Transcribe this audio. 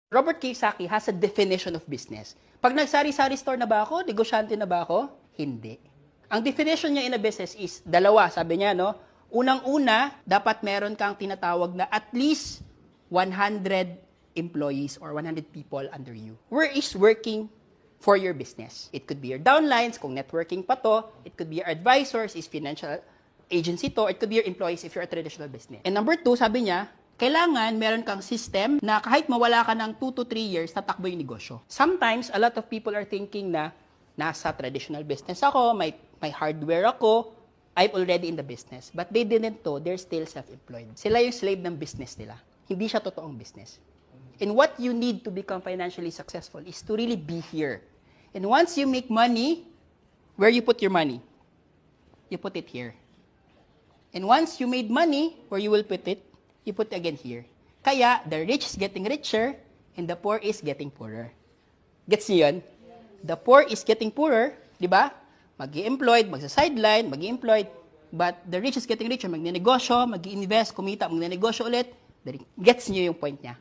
Robert Kiyosaki has a definition of business. Pag nagsari-sari store na ba ako, negosyante na ba ako? Hindi. Ang definition niya in a business is dalawa, sabi niya, no? Unang-una, dapat meron kang tinatawag na at least 100 employees or 100 people under you. Where is working for your business? It could be your downlines, kung networking pa to. It could be your advisors, is financial agency to. It could be your employees if you're a traditional business. And number 2, sabi niya, kailangan meron kang system na kahit mawala ka ng 2 to 3 years, tatakbo yung negosyo. Sometimes, a lot of people are thinking na nasa traditional business ako, may hardware ako, I'm already in the business. But they didn't know, they're still self-employed. Sila yung slave ng business nila. Hindi siya totoong business. And what you need to become financially successful is to really be here. And once you make money, where you put your money? You put it here. And once you made money, where you will put it? You put it again here. Kaya, the rich is getting richer, and the poor is getting poorer. Gets niyo yun? The poor is getting poorer, di ba? Mag-i-employed, magsa-sideline, mag-i-employed. But the rich is getting richer, magne-negosyo, mag-i-invest, kumita, magne-negosyo ulit. Gets niyo yung point niya.